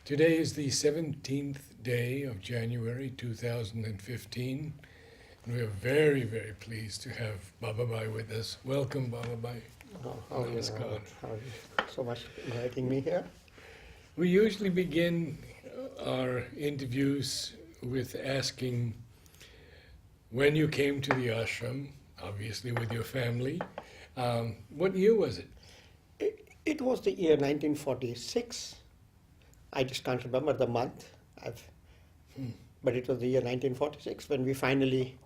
Today is the 17th day of January 2015, and we are very, very pleased to have Bababhai with us. Welcome, Bababhai. Oh, how are you? Namaskar. How are you? So much for inviting me here. We usually begin our interviews with asking when you came to the ashram, obviously with your family. What year was it? It was the year 1946. I just can't remember the month. But it was the year 1946 when we finally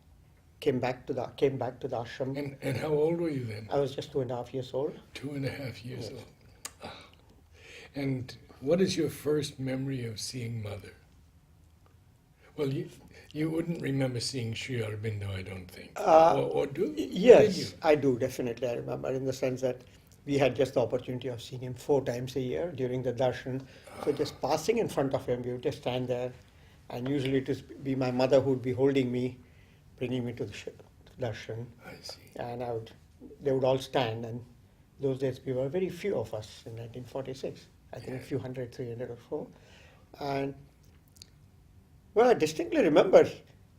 came back to the ashram. And how old were you then? I was just 2.5 years old. 2.5 years Yes. old. Ah. And what is your first memory of seeing Mother? Well, you wouldn't remember seeing Sri Aurobindo, I don't think. Or do? Yes, Did you? I do, definitely. I remember, in the sense that we had just the opportunity of seeing him 4 times a year during the darshan. So just passing in front of him, we would just stand there, and usually it would be my mother who would be holding me, bringing me to the darshan, I see. and they would all stand. And those days we were very few of us in 1946. I think a few hundred, 300 or so. And well, I distinctly remember,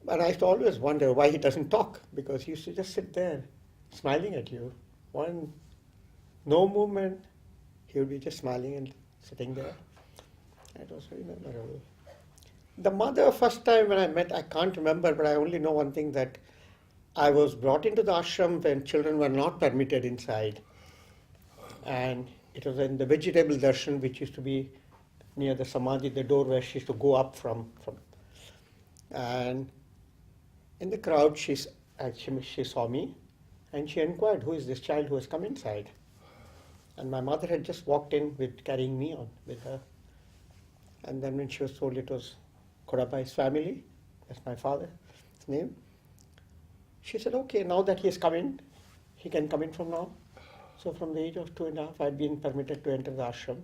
and I used to always wonder why he doesn't talk, because he used to just sit there, smiling at you. No movement. He would be just smiling and sitting there. It was very memorable. The mother, first time when I met, I can't remember, but I only know one thing, that I was brought into the ashram when children were not permitted inside. And it was in the vegetable darshan, which used to be near the samadhi, the door where she used to go up from. And in the crowd, she saw me, and she inquired, who is this child who has come inside? And my mother had just walked in carrying me on with her. And then when she was told it was Kodabhai's family, that's my father's name, she said, okay, now that he has come in, he can come in from now. So from the age of 2.5, I'd been permitted to enter the ashram.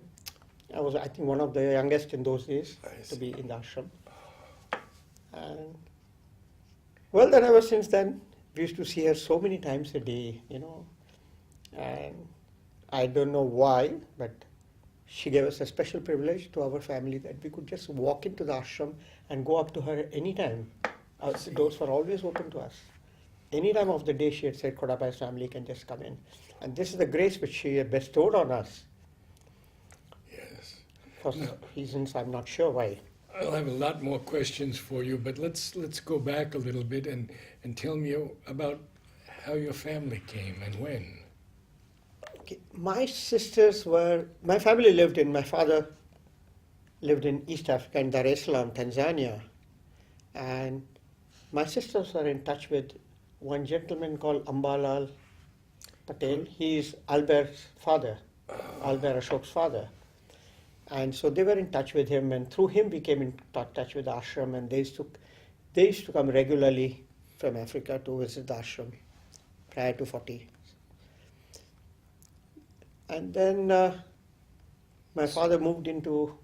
I was, I think, one of the youngest in those days to be in the ashram. And well, then ever since then, we used to see her so many times a day, and I don't know why, but she gave us a special privilege to our family that we could just walk into the ashram and go up to her anytime. The doors were always open to us. Any time of the day, she had said, Kodabhai's family can just come in. And this is the grace which she had bestowed on us. Yes. For reasons I'm not sure why. I'll have a lot more questions for you, but let's go back a little bit and tell me about how your family came and when. Okay. My father lived in East Africa, in Dar es Salaam, Tanzania. And my sisters were in touch with one gentleman called Ambalal Patel. He is Albert's father, Albert Ashok's father. And so they were in touch with him, and through him we came in touch with the ashram, and they used to come regularly from Africa to visit the ashram prior to 40. And then my father came to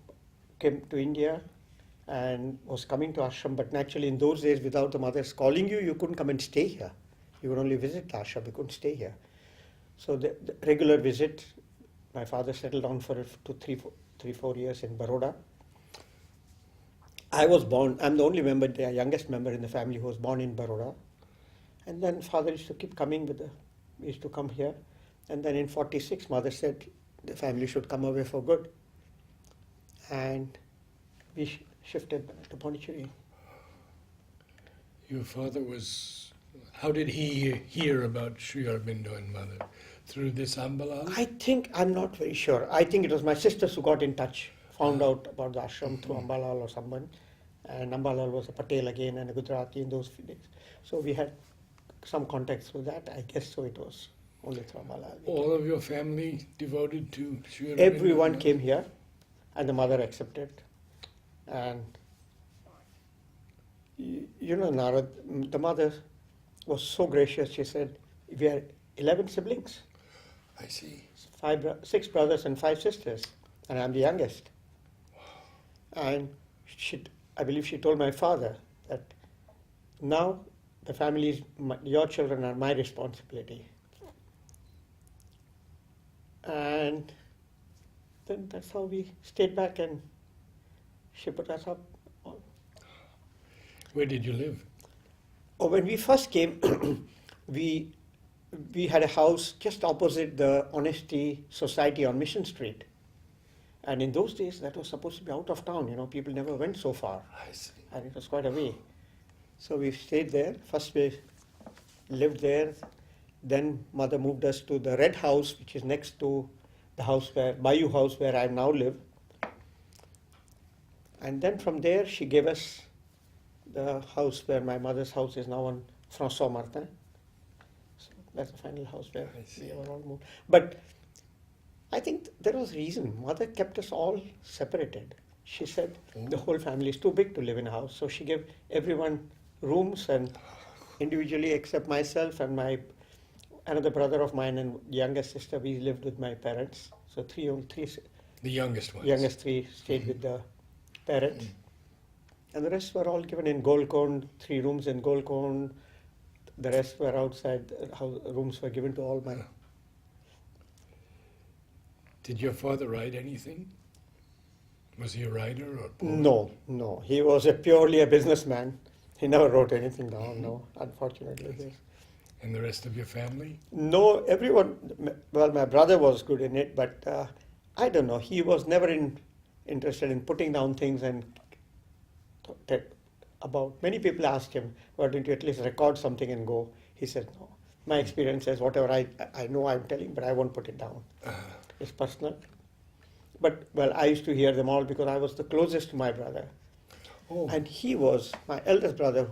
India and was coming to ashram, but naturally in those days, without the mothers calling you, you couldn't come and stay here. You would only visit the ashram, you couldn't stay here. So the regular visit, my father settled down for 3-4 years in Baroda. I was born, I'm the only member, the youngest member in the family who was born in Baroda. And then father used to keep coming we used to come here. And then in 46, mother said the family should come away for good. And we shifted to Pondicherry. Your father how did he hear about Sri Aurobindo and Mother? Through this Ambalal? I'm not very sure. I think it was my sisters who got in touch, found out about the ashram through Ambalal or someone. And Ambalal was a Patel again and a Gujarati in those few days. So we had some contacts with that. I guess so it was only through Ambalal. All of your family devoted to Sri Aurobindo? Everyone came here, and the mother accepted. And Narad, the mother was so gracious. She said, we are 11 siblings. I see. 6 brothers and 5 sisters, and I'm the youngest. And I believe she told my father that now the family your children are my responsibility. And then that's how we stayed back and She put us up. Where did you live? Oh, when we first came, we we had a house just opposite the Honesty Society on Mission Street. And in those days, that was supposed to be out of town. You know, people never went so far, I see. and it was quite a way. So we stayed there. First, we lived there. Then mother moved us to the red house, which is next to the house where Bayou house where I now live. And then from there, she gave us the house where my mother's house is now on François Martin. So that's the final house where I see. we were all moved. But I think there was a reason. Mother kept us all separated. She said the whole family is too big to live in a house. So she gave everyone rooms and individually except myself and my another brother of mine and youngest sister, we lived with my parents. So three The youngest ones. youngest three stayed with the parents. And the rest were all given in Gold Cone, 3 rooms in Gold Cone. The rest were outside. Rooms were given to all my. Did your father write anything? Was he a writer or a poet? No. He was purely a businessman. He never wrote anything down, no, unfortunately. Yes. And the rest of your family? No, everyone, well, my brother was good in it, but I don't know. He was never interested in putting down things and about. Many people asked him, why don't you at least record something and go? He said, no. My experience is whatever I know I'm telling, but I won't put it down. It's personal. But, well, I used to hear them all because I was the closest to my brother. Oh. And he was, my eldest brother,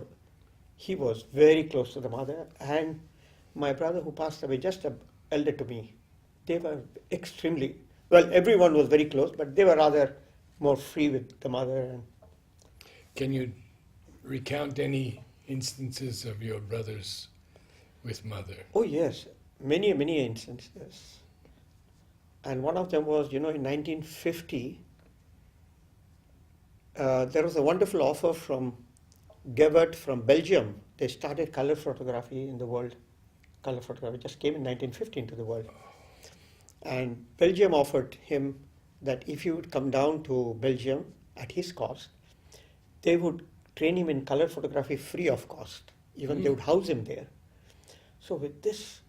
he was very close to the mother. And my brother who passed away, just elder to me, they were extremely, well, everyone was very close, but they were rather more free with the mother. And Can you recount any instances of your brothers with mother? oh, yes, many instances. And one of them was, in 1950, there was a wonderful offer from Gebert from Belgium. They started color photography in the world. Color photography just came in 1950 into the world. And Belgium offered him that if he would come down to Belgium at his cost, they would train him in color photography free of cost. Even they would house him there. So with this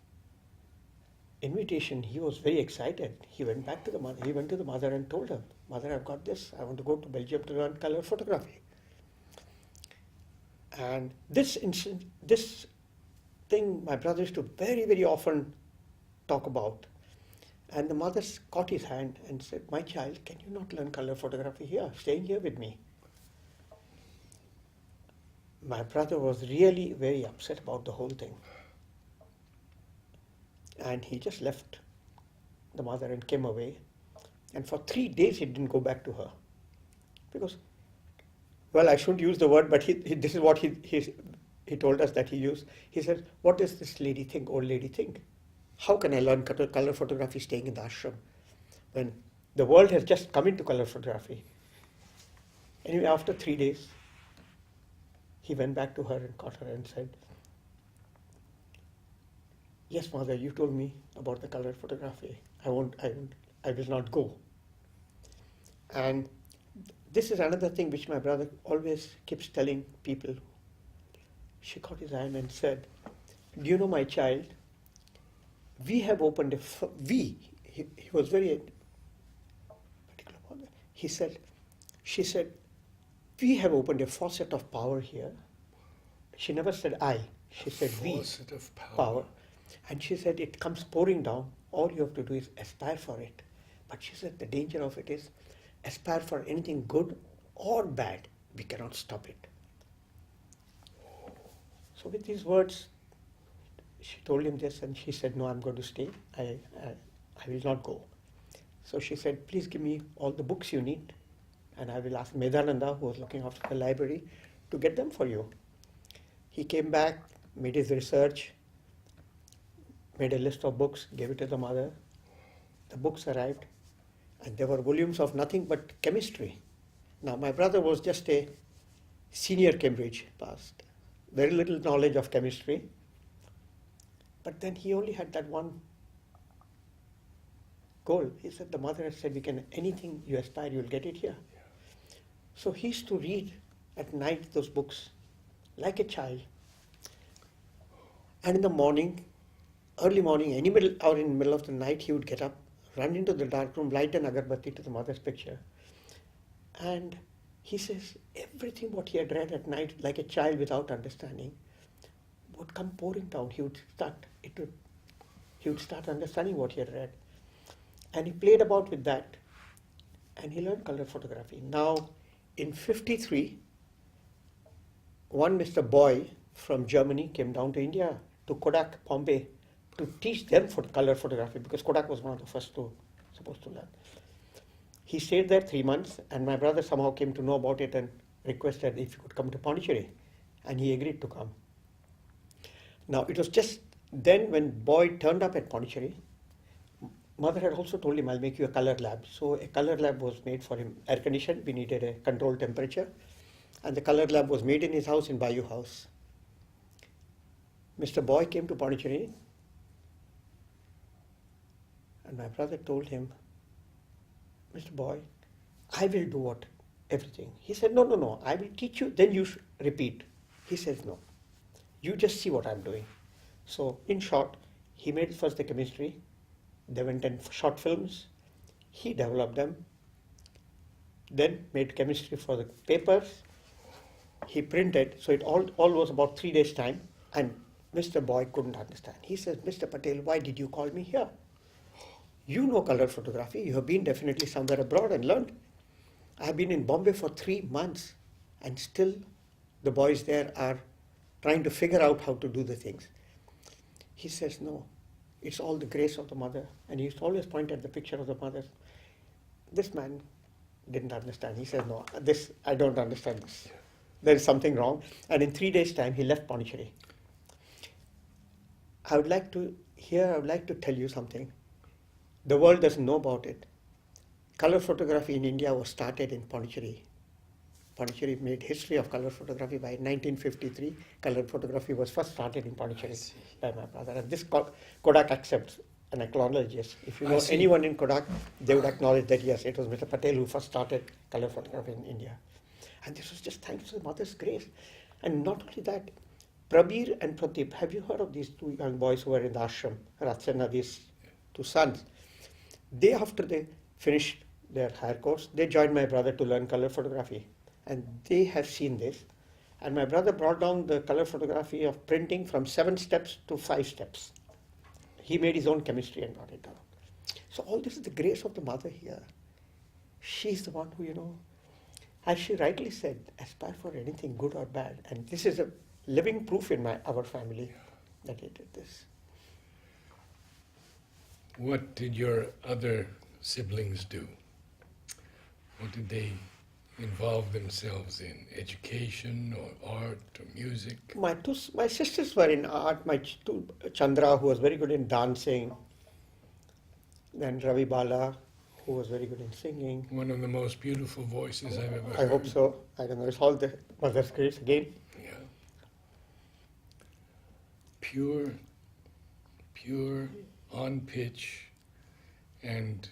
invitation, he was very excited. He went back to the mother. He went to the mother and told her, "Mother, I've got this. I want to go to Belgium to learn color photography." And this thing, my brother used to very, very often talk about. And the mother caught his hand and said, "My child, can you not learn color photography here, staying here with me?" My brother was really very upset about the whole thing. And he just left the mother and came away. And for 3 days he didn't go back to her. Because, well, I shouldn't use the word, but this is what he told us that he used. He said, "What does this lady think, old lady think? How can I learn color photography staying in the ashram when the world has just come into color photography?" Anyway, after 3 days, he went back to her and caught her and said, "Yes, mother, you told me about the color photography. I will not go." And this is another thing which my brother always keeps telling people. She caught his hand and said, "Do you know, my child, we have opened he was very particular about that. She said, "We have opened a faucet of power here." She never said I. She said we. Faucet of Power. And she said, "It comes pouring down. All you have to do is aspire for it." But she said the danger of it is aspire for anything good or bad. We cannot stop it. So with these words, she told him this and she said, "No, I'm going to stay. I will not go." So she said, "Please give me all the books you need and I will ask Medananda, who was looking after the library, to get them for you." He came back, made his research, made a list of books, gave it to the mother. The books arrived, and there were volumes of nothing but chemistry. Now, my brother was just a senior Cambridge passed, very little knowledge of chemistry, but then he only had that one goal. He said, the mother had said, anything you aspire, you'll get it here. So he used to read at night those books like a child. And in the morning, early morning, any middle or in the middle of the night, he would get up, run into the dark room, light an agarbatti to the mother's picture. And he says everything what he had read at night, like a child without understanding, would come pouring down. He would start understanding what he had read. And he played about with that. And he learned color photography. Now, in 53, one Mr. Boy from Germany came down to India, to Kodak, Bombay, to teach them for color photography, because Kodak was one of the first supposed to learn. He stayed there 3 months, and my brother somehow came to know about it and requested if he could come to Pondicherry, and he agreed to come. Now, it was just then when Boy turned up at Pondicherry, mother had also told him, I'll make you a color lab. So a color lab was made for him, air conditioned, we needed a controlled temperature, and the color lab was made in his house in Bayou House. Mr. Boy came to Pondicherry, and my brother told him, Mr. Boy, I will do everything. He said, no, I will teach you, then you repeat. He says, no, you just see what I'm doing. So in short, he made first the chemistry, they went in short films, he developed them, then made chemistry for the papers, he printed, so it all was about 3 days' time, and Mr. Boy couldn't understand. He says, Mr. Patel, why did you call me here? You know color photography, you have been definitely somewhere abroad and learned. I have been in Bombay for 3 months, and still the boys there are trying to figure out how to do the things. He says, no, it's all the grace of the mother. And he used to always point at the picture of the mother. This man didn't understand. He said, no, I don't understand this. There is something wrong. And in 3 days' time, he left Pondicherry. I would like to tell you something. The world doesn't know about it. Color photography in India was started in Pondicherry. Pondicherry made history of color photography by 1953. Color photography was first started in Pondicherry by my brother. And this Kodak accepts and acknowledges. If you know anyone in Kodak, they would acknowledge that yes, it was Mr. Patel who first started color photography in India. And this was just thanks to the mother's grace. And not only that, Prabir and Pradeep, have you heard of these two young boys who were in the ashram, Ratsena, these two sons? After they finished their higher course, they joined my brother to learn color photography. And they have seen this. And my brother brought down the color photography of printing from 7 steps to 5 steps. He made his own chemistry and brought it down. So all this is the grace of the mother here. She's the one who, as she rightly said, aspire for anything good or bad. And this is a living proof in our family that he did this. What did your other siblings do? What did they involve themselves in? Education or art or music? My sisters were in art. Chandra, who was very good in dancing. Then Ravi Bala, who was very good in singing. One of the most beautiful voices I've ever heard. I hope so. I don't know. It's all the mother's grace again. Yeah. Pure, on pitch, and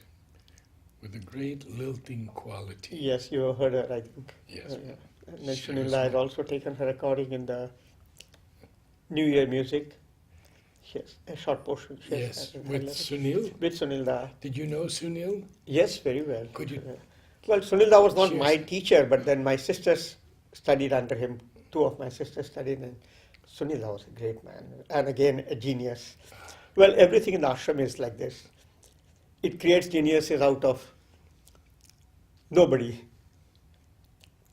with a great lilting quality. Yes, you heard her, I think. Yes. And then Sunila had also taken her recording in the New Year music. Yes, a short portion. Yes, with Sunil? With Sunilda. Did you know Sunil? Yes, very well. Could you? Well, Sunilda was not my teacher, but then my sisters studied under him. 2 of my sisters studied, and Sunilda was a great man, and again, a genius. Well, everything in the ashram is like this. It creates geniuses out of nobody.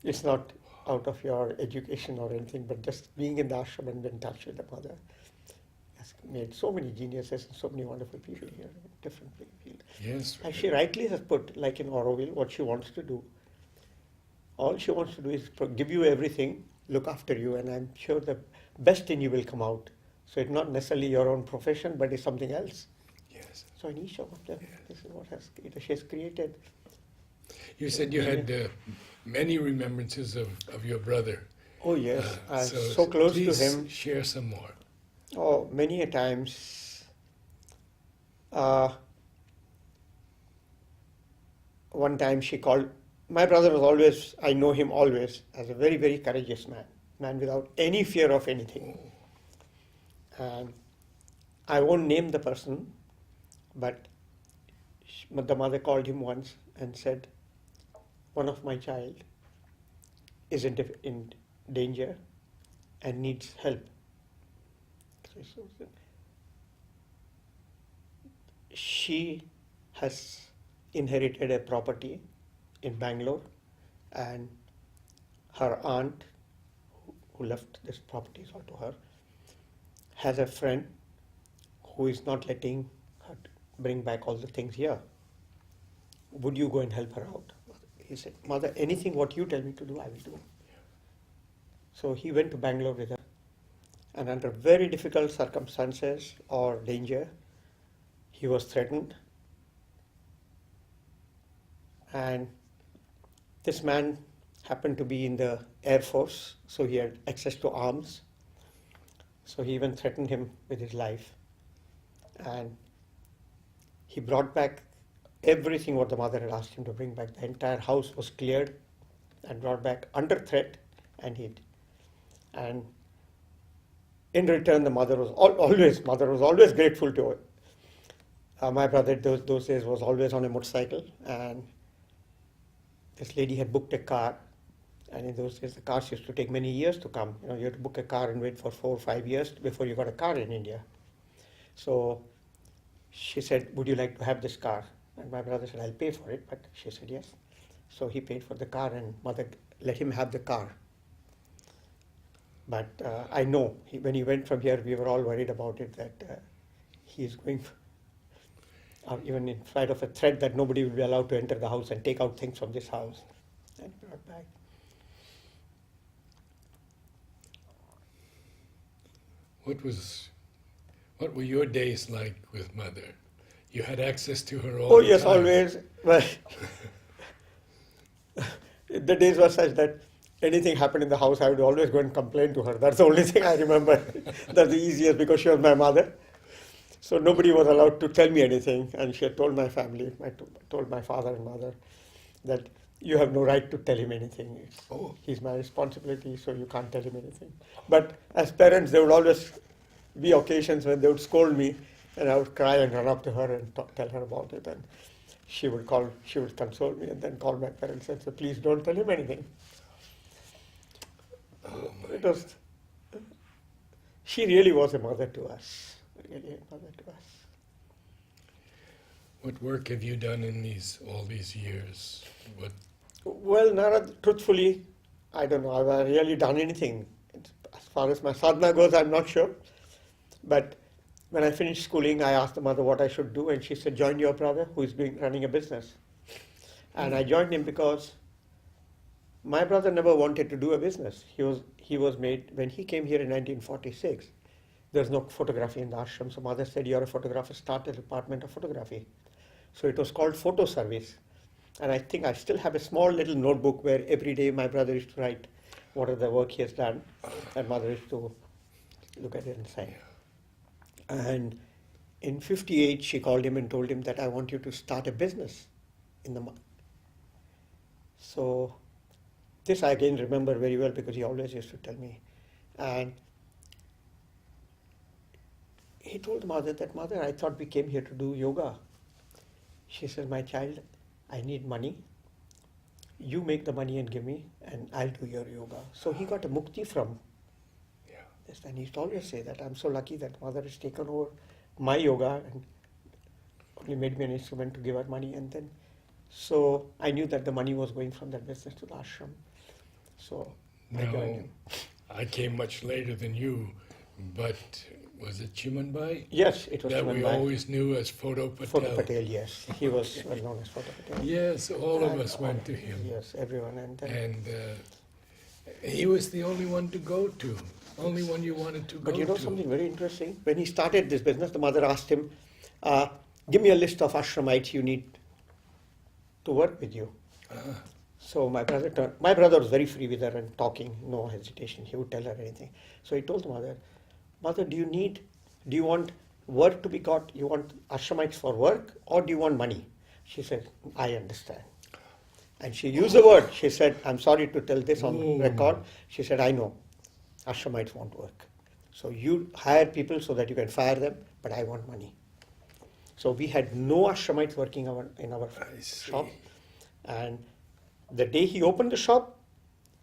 It's not out of your education or anything, but just being in the ashram and in touch with the mother has made so many geniuses and so many wonderful people here in different fields. Yes. And she rightly has put, like in Aurobindo, what she wants to do. All she wants to do is give you everything, look after you, and I'm sure the best in you will come out. So it's not necessarily your own profession, but it's something else. Yes. So in each of them, this is what she has created. You said you had many remembrances of your brother. Oh yes, I'm so close to him. Share some more. Oh, many a times. One time she called my brother was always, I know him always as a very, very courageous man without any fear of anything. And I won't name the person, but the mother called him once and said, one of my child is in danger and needs help. So she has inherited a property in Bangalore, and her aunt, who left this property all to her, has a friend who is not letting her bring back all the things here. Would you go and help her out? He said, Mother, anything what you tell me to do, I will do. So he went to Bangalore with her, and under very difficult circumstances or danger, he was threatened. And this man happened to be in the Air Force, so he had access to arms. So he even threatened him with his life. And he brought back everything what the mother had asked him to bring back. The entire house was cleared and brought back under threat and hid. And in return, the mother was always grateful to her. My brother those days was always on a motorcycle, and this lady had booked a car. And in those days, the cars used to take many years to come. You had to book a car and wait for 4 or 5 years before you got a car in India. So she said, would you like to have this car? And my brother said, I'll pay for it. But she said, yes. So he paid for the car, and mother let him have the car. But I know, when he went from here, we were all worried about it, that he is going, even in spite of a threat that nobody will be allowed to enter the house and take out things from this house. And brought back. What were your days like with Mother? You had access to her all Oh, the yes, time. always. Well, the days were such that anything happened in the house, I would always go and complain to her. That's the only thing I remember. That's the easiest, because she was my mother. So nobody was allowed to tell me anything. And she had told my family, told my father and mother, that you have no right to tell him anything. He's my responsibility, so you can't tell him anything. But as parents, there would always be occasions when they would scold me, and I would cry and run up to her and tell her about it. And she would console me, and then call my parents and say, please don't tell him anything. She really was a mother to us, really a mother to us. What work have you done in all these years? Well, Narad, truthfully, I don't know. Have I really done anything? As far as my sadhana goes, I'm not sure. But when I finished schooling, I asked the mother what I should do, and she said, join your brother who is running a business. And I joined him because my brother never wanted to do a business. He was made, when he came here in 1946, there's no photography in the ashram. So mother said, you're a photographer, start a department of photography. So it was called Photo Service. And I think I still have a small little notebook where every day my brother used to write what are the work he has done, and mother used to look at it and sign. And in 58, she called him and told him that I want you to start a business in the month. So this I again remember very well, because he always used to tell me. And he told mother that, Mother, I thought we came here to do yoga. She said, my child, I need money. You make the money and give me, and I'll do your yoga. So he got a mukti from this. And he used to always say that I'm so lucky that mother has taken over my yoga and only made me an instrument to give her money. And then, so I knew that the money was going from that business to the ashram. So I joined him. I came much later than you, but was it Chimanbai? Yes, it was that Chimanbai. We always knew as Photo Patel. Photo Patel, yes. He was well known as Photo Patel. Yes, all of us went to him. Yes, everyone. And he was the only one to go to, only one you wanted to go to. But you know something very interesting? When he started this business, the mother asked him, give me a list of ashramites you need to work with you. So my brother was very free with her and talking, no hesitation. He would tell her anything. So he told the mother, Mother, do you want work to be got? You want ashramites for work, or do you want money? She said, I understand. And she used the word. She said, I'm sorry to tell this on Ooh. record. She said, I know, ashramites won't work. So you hire people so that you can fire them, but I want money. So we had no ashramites working in our I see. shop. And the day he opened the shop,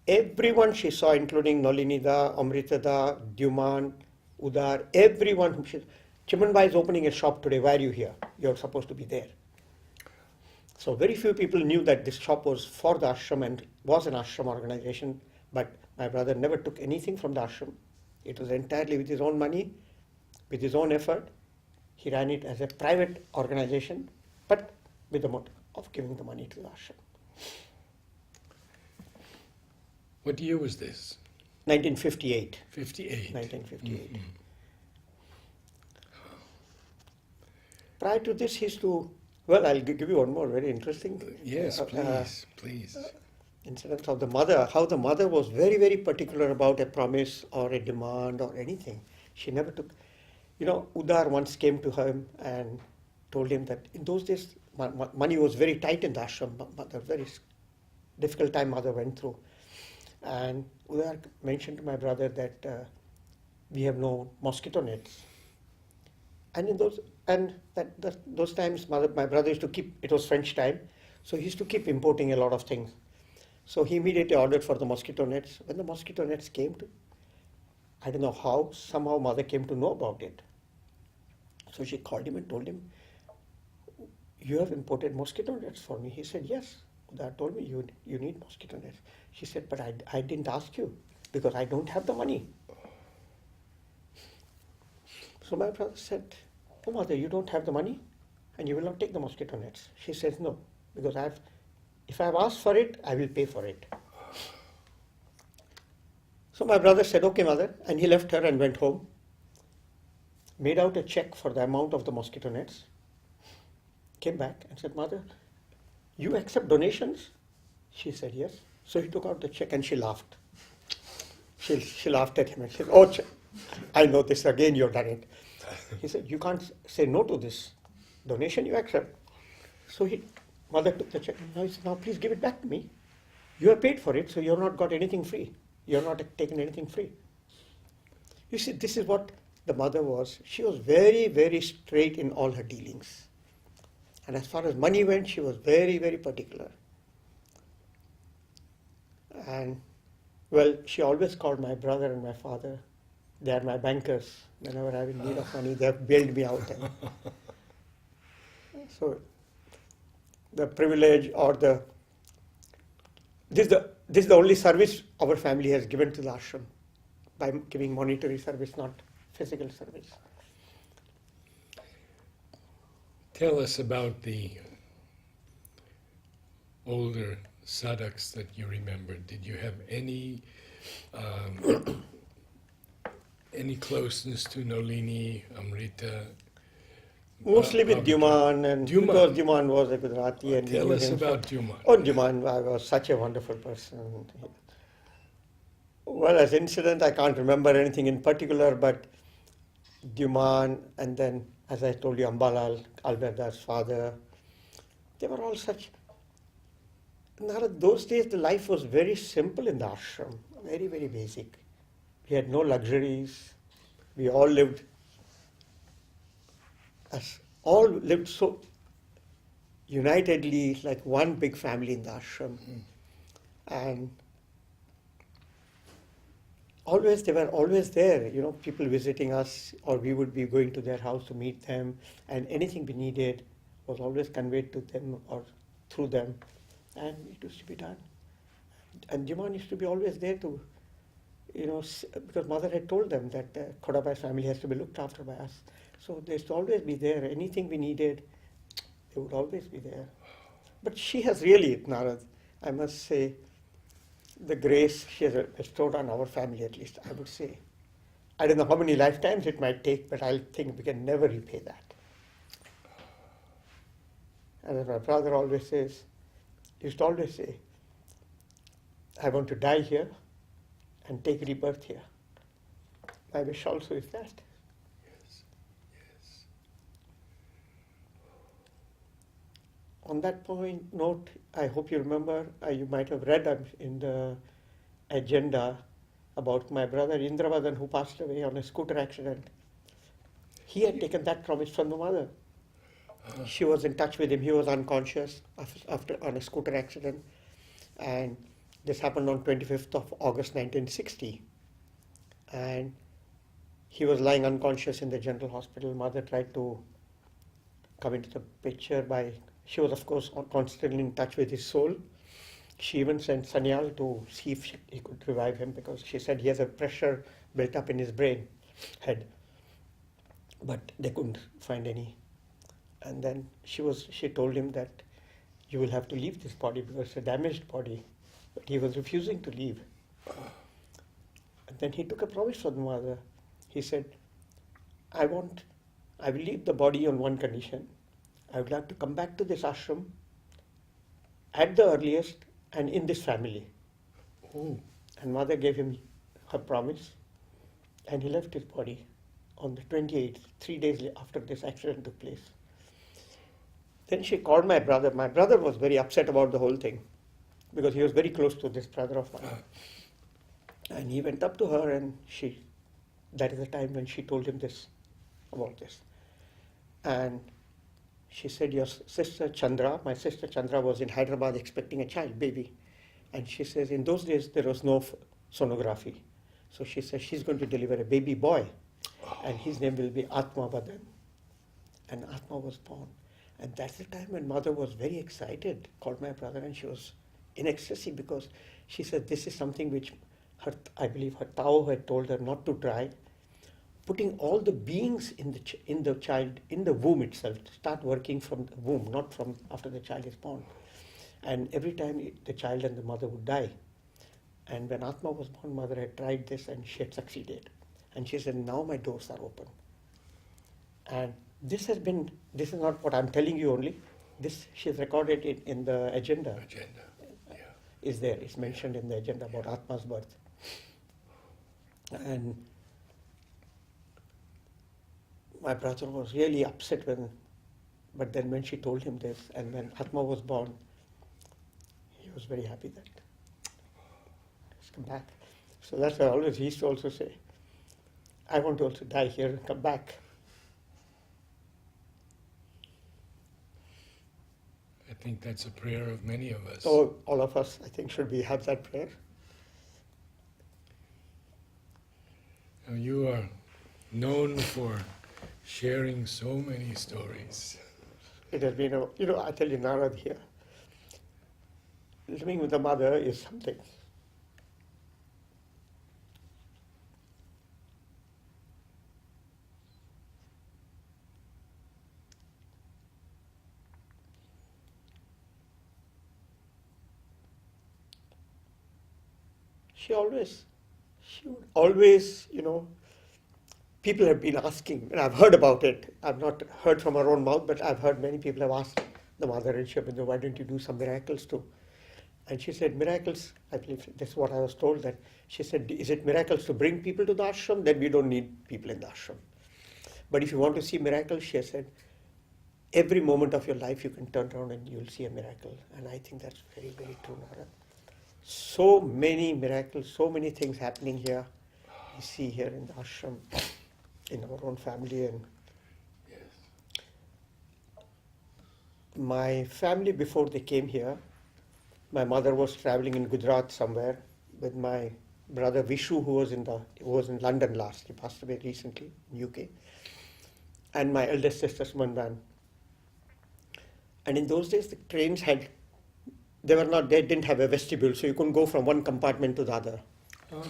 everyone she saw, including Nolinida, Amritada, Duman, Udar, everyone who said, Chimanbai is opening a shop today. Why are you here? You're supposed to be there. So very few people knew that this shop was for the ashram and was an ashram organization. But my brother never took anything from the ashram. It was entirely with his own money, with his own effort. He ran it as a private organization, but with the motive of giving the money to the ashram. What year was this? 1958. 58. 1958. Prior to this, he used to, well, I'll give you one more very interesting Yes, please. incident of the mother, how the mother was very, very particular about a promise or a demand or anything. She never took, Udar once came to him and told him that in those days, money was very tight in the ashram, but a very difficult time mother went through. And Udar mentioned to my brother that we have no mosquito nets. And in those times, my brother used to keep, it was French time, so he used to keep importing a lot of things. So he immediately ordered for the mosquito nets. When the mosquito nets came to, I don't know how, somehow mother came to know about it. So she called him and told him, you have imported mosquito nets for me. He said, yes. Udar told me you need mosquito nets. She said, but I didn't ask you because I don't have the money. So my brother said, oh mother, you don't have the money and you will not take the mosquito nets. She says, no, because if I've asked for it, I will pay for it. So my brother said, okay mother, and he left her and went home, made out a check for the amount of the mosquito nets, came back and said, mother, you accept donations? She said, yes. So he took out the check and she laughed. She laughed at him and said, oh, I know this, again you've done it. He said, you can't say no to this donation, you accept. So mother took the check and he said, now please give it back to me. You have paid for it, so you have not got anything free. You have not taken anything free. You see, this is what the mother was. She was very, very straight in all her dealings. And as far as money went, she was very, very particular. And, well, she always called my brother and my father, they are my bankers. Whenever I'm in need of money, they have bailed me out. So, the privilege or this is the only service our family has given to the ashram, by giving monetary service, not physical service. Tell us about the older sadhaks that you remember. Did you have any closeness to Nolini, Amrita? Mostly with Duman, and because Duman was a Gujarati. And tell us about Duman. Oh, Duman was such a wonderful person. Well, as incident, I can't remember anything in particular, but Duman, and then, as I told you, Ambalal, Alberda's father, they were all such. Those days, the life was very simple in the ashram, very, very basic. We had no luxuries. We all lived so unitedly, like one big family in the ashram. And they were always there, people visiting us, or we would be going to their house to meet them, and anything we needed was always conveyed to them or through them, and it used to be done. And Jiman used to be always there to, because mother had told them that the Khodabai family has to be looked after by us. So they used to always be there. Anything we needed, they would always be there. But she has really, Narad, I must say, the grace she has bestowed on our family, at least, I would say. I don't know how many lifetimes it might take, but I think we can never repay that. And as my brother always says, he used to always say, I want to die here and take rebirth here. My wish also is that. Yes, yes. on that point note, I hope you remember, you might have read in the agenda about my brother Indravadan who passed away on a scooter accident. He had taken that promise from the mother. She was in touch with him. He was unconscious after on a scooter accident, and this happened on 25th of August 1960. And he was lying unconscious in the general hospital. Mother tried to come into the picture by, she was of course constantly in touch with his soul. She even sent Sanyal to see if he could revive him, because she said he has a pressure built up in his brain, head. But they couldn't find any. And then she told him that you will have to leave this body because it's a damaged body. But he was refusing to leave. And then he took a promise from the mother. He said, I will leave the body on one condition. I would like to come back to this ashram at the earliest and in this family. Oh. And mother gave him her promise, and he left his body on the 28th, 3 days after this accident took place. Then she called my brother. My brother was very upset about the whole thing because he was very close to this brother of mine. And he went up to her, and that is the time when she told him about this. And she said, your sister Chandra, my sister Chandra was in Hyderabad expecting a child, baby. And she says, in those days there was no sonography. So she says she's going to deliver a baby boy, and his name will be Atma Vadan. And Atma was born. And that's the time when mother was very excited, called my brother, and she was in ecstasy because she said this is something which I believe her Tao had told her not to try. Putting all the beings in the child, in the womb itself, start working from the womb, not from after the child is born. And every time the child and the mother would die. And when Atma was born, mother had tried this and she had succeeded. And she said, now my doors are open. And this is not what I'm telling you only. This, she's recorded it in the agenda. Is there, it's mentioned in the agenda about Atma's birth. And my brother was really upset but then when she told him this, and when Atma was born, he was very happy that he's come back. So that's why he used to also say, I want to also die here and come back. I think that's a prayer of many of us. So all of us, I think, should have that prayer. Now you are known for sharing so many stories. It has been, I tell you, Narad here, living with a mother is something. She would always, people have been asking, and I've heard about it. I've not heard from her own mouth, but I've heard many people have asked the mother and Aurobindo, why don't you do some miracles too? And she said, miracles, I believe that's what I was told, that she said, is it miracles to bring people to the ashram? Then we don't need people in the ashram. But if you want to see miracles, she said, every moment of your life you can turn around and you'll see a miracle. And I think that's very, very true, Nara. So many miracles, so many things happening here. We see here in the ashram, in our own family. And yes. My family, before they came here, my mother was traveling in Gujarat somewhere with my brother Vishu, who was in London last. He passed away recently in UK. And my eldest sister Sumandan. And in those days, the trains they didn't have a vestibule, so you couldn't go from one compartment to the other. Oh.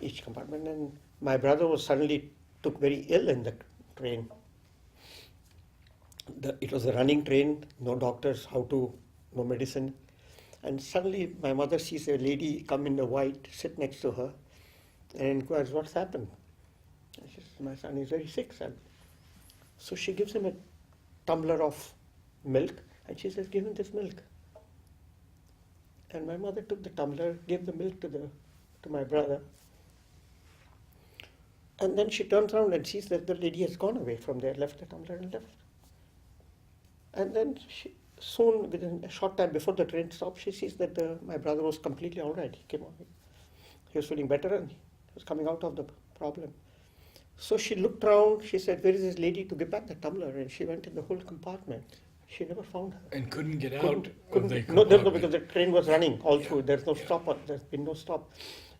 Each compartment. And my brother was suddenly took very ill in the train. It was a running train, no doctors, no medicine. And suddenly my mother sees a lady come in the white, sit next to her, and inquires, what's happened? And she says, my son is very sick, son. So she gives him a tumbler of milk, and she says, give him this milk. And my mother took the tumbler, gave the milk to my brother. And then she turns around and sees that the lady has gone away from there, left the tumbler and left. And then soon, within a short time before the train stopped, she sees that my brother was completely all right. He came on. He was feeling better and he was coming out of the problem. So she looked around. She said, "Where is this lady to give back the tumbler?" And she went in the whole compartment. She never found her. And couldn't get out Couldn't, of the couldn't, no, compartment. because the train was running all Yeah, through. There's no yeah. stop. There's been no stop.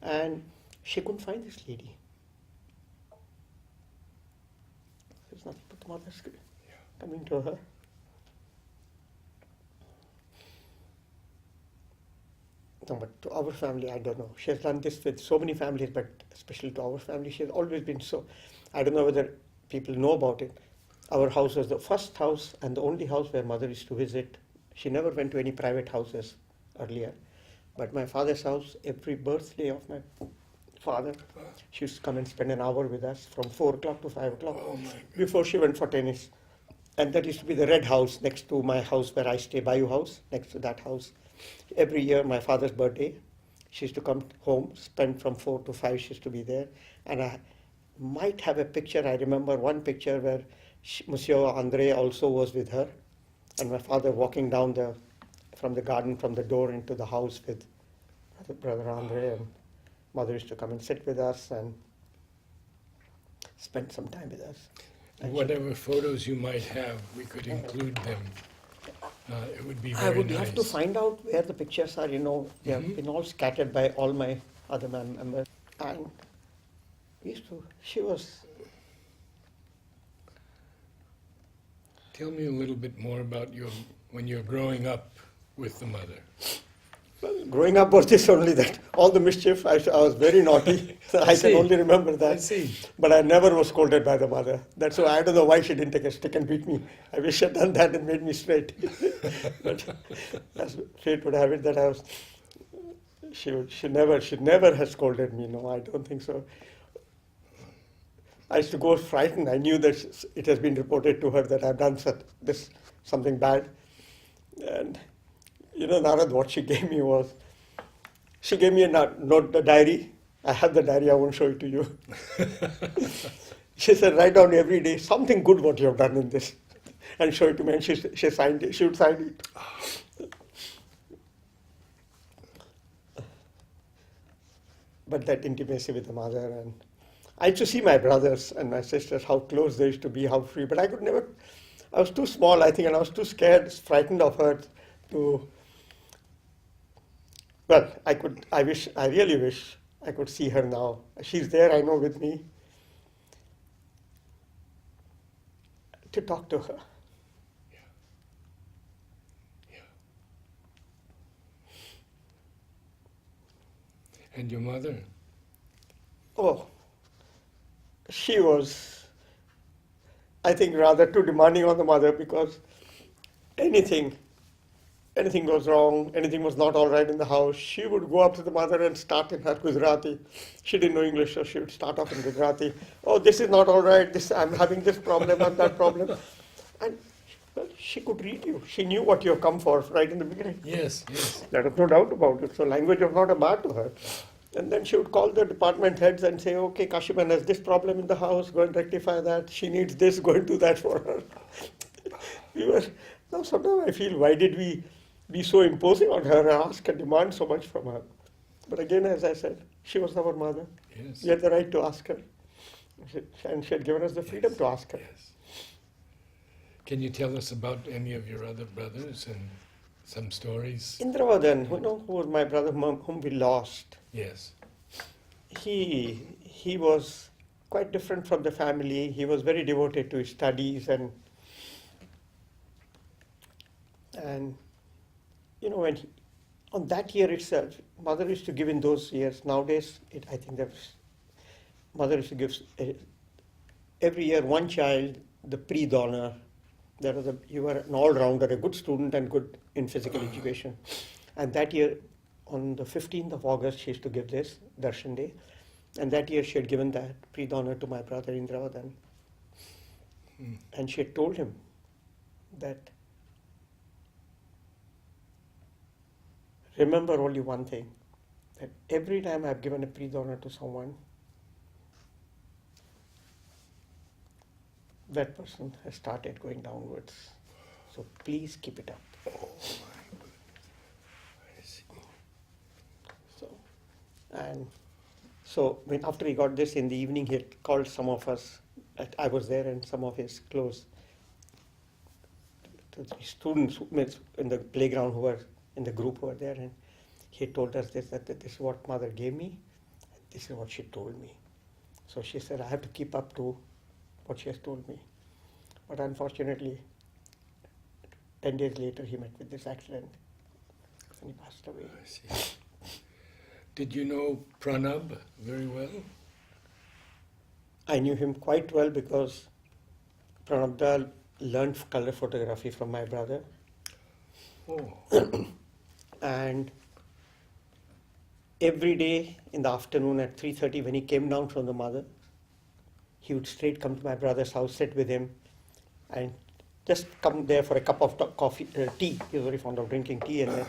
And she couldn't find this lady. There's nothing but the mother's coming to her. No, but to our family, I don't know. She has done this with so many families, but especially to our family, she has always been so. I don't know whether people know about it. Our house was the first house and the only house where mother used to visit. She never went to any private houses earlier. But my father's house, every birthday of my father, she used to come and spend an hour with us from 4 o'clock to 5 o'clock Oh my God. before she went for tennis. And that used to be the red house next to my house where I stay, Bayou House, next to that house. Every year, my father's birthday, she used to come home, spend from 4 to 5, she used to be there. And I might have a picture, I remember one picture where Monsieur André also was with her, and my father walking down from the garden, from the door into the house with Brother André, and mother used to come and sit with us and spend some time with us. And Whatever photos you might have, we could include them. It would be very I would nice. love to find out where the pictures are. They have been all scattered by all my other members. And she was. Tell me a little bit more about when you're growing up with the mother. Well, growing up was this only that all the mischief, I was very naughty. So I see. can only remember I that. see. But I never was scolded by the mother. That's why I don't know why she didn't take a stick and beat me. I wish she'd done that and made me straight. But as fate would have it that she never has scolded me. No, I don't think so. I used to go frightened. I knew that it has been reported to her that I've done something bad. And Narad, what she gave me was, she gave me a diary. I have the diary, I won't show it to you. She said, write down every day something good what you have done in this and show it to me. And she signed it. She would sign it. But that intimacy with the mother, and I used to see my brothers and my sisters, how close they used to be, how free. But I could never, I was too small, I think, and I was too scared, frightened of her to. Well, I really wish I could see her now. She's there, I know, with me, to talk to her. Yeah. Yeah. And your mother? Oh, she was, I think, rather too demanding on the mother, because anything goes wrong, anything was not all right in the house, she would go up to the mother and start in her Gujarati. She didn't know English, so she would start off in Gujarati. Oh, this is not all right, I'm having this problem, I'm that problem. And well, she could read you. She knew what you have come for right in the beginning. Yes, yes. There was no doubt about it. So language was not a bar to her. And then she would call the department heads and say, okay, Kashiman has this problem in the house, go and rectify that. She needs this, go and do that for her. Now sometimes I feel, why did we be so imposing on her and ask and demand so much from her? But again, as I said, she was our mother. Yes. We had the right to ask her. And she had given us the freedom to ask her. Yes. Can you tell us about any of your other brothers and some stories? Indravardhan, who was my brother whom we lost, Yes. he was quite different from the family. He was very devoted to his studies and when on that year itself, mother used to give in those years. Nowadays, I think mother used to give every year one child the pre-donor. You were an all-rounder, a good student and good in physical education. And that year, on the 15th of August, she used to give this, Darshan Day. And that year she had given that pre-donor to my brother Indravardhan. And she had told him that, remember only one thing, that every time I've given a pre-donor to someone, that person has started going downwards. So please keep it up. Oh my goodness. I see. So, and so when after he got this in the evening, he had called some of us. I was there, and some of his close students in the playground who were in the group who were there, and he told us that this is what mother gave me, and this is what she told me. So she said, I have to keep up to what she has told me. But unfortunately, 10 days later, he met with this accident and he passed away. I see. Did you know Pranab very well? I knew him quite well because Pranabda learned color photography from my brother. Oh. And every day in the afternoon at 3:30 when he came down from the mother, he would straight come to my brother's house, sit with him, and just come there for a cup of tea. He was very fond of drinking tea, and then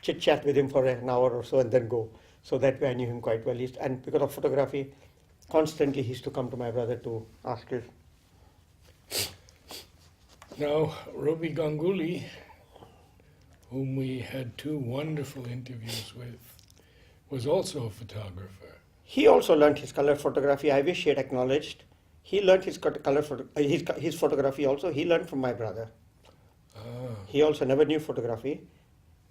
chit-chat with him for an hour or so and then go. So that way I knew him quite well. And because of photography, constantly he used to come to my brother to ask his. Now, Robi Ganguly, whom we had 2 wonderful interviews with, was also a photographer. He also learned his color photography. I wish he had acknowledged. He learned his his photography also. He learned from my brother. Ah. He also never knew photography.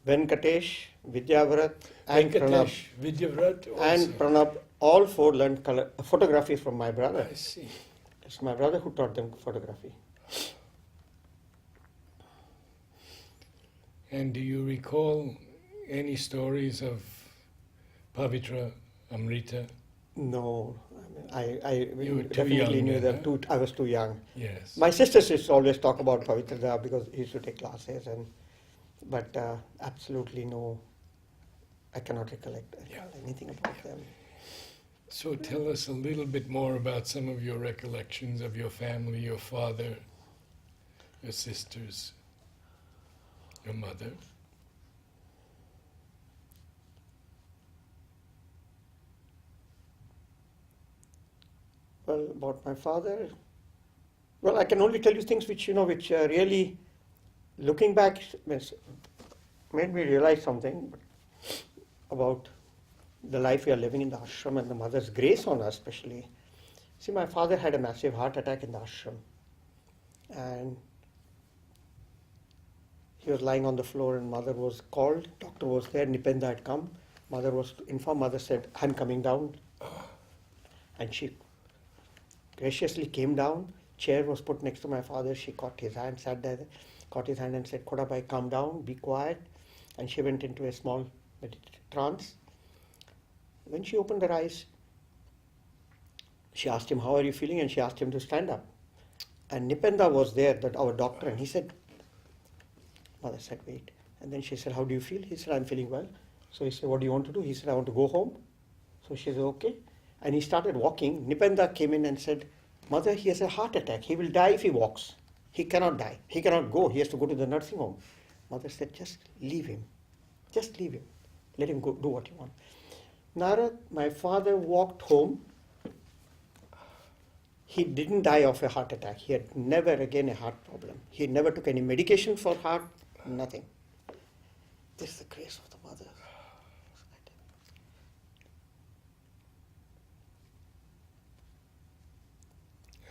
Venkatesh, Vidyavrat, and Pranab. Venkatesh, Vidyavrat also. And Pranab, all 4 learned color photography from my brother. I see. It's my brother who taught them photography. And do you recall any stories of Pavitra, Amrita? No, I You were too definitely young knew then, them. I was too young. Yes. My sisters used to always talk about Pavitra because he used to take classes, but absolutely no. I cannot recollect anything about them. So tell us a little bit more about some of your recollections of your family, your father, your sisters, your mother. Well, about my father, well, I can only tell you things which really, looking back, made me realize something about the life we are living in the ashram and the mother's grace on us, especially. See, my father had a massive heart attack in the ashram, and he was lying on the floor, and mother was called. Doctor was there. Nipenda had come. Mother was informed. Mother said, "I'm coming down," and she graciously came down. Chair was put next to my father. She caught his hand, sat there, caught his hand and said, "Kodabhai, calm down, be quiet." And she went into a small meditative trance. When she opened her eyes, she asked him, "How are you feeling?" And she asked him to stand up. And Nipenda was there, our doctor, and he said, mother said, "Wait." And then she said, "How do you feel?" He said, "I'm feeling well." So he said, "What do you want to do?" He said, "I want to go home." So she said, "Okay." And he started walking. Nipenda came in and said, "Mother, he has a heart attack. He will die if he walks. He cannot die. He cannot go. He has to go to the nursing home." Mother said, "Just leave him. Just leave him. Let him go do what he wants." Narad, my father walked home. He didn't die of a heart attack. He had never again a heart problem. He never took any medication for heart, nothing. This is the grace of the mother.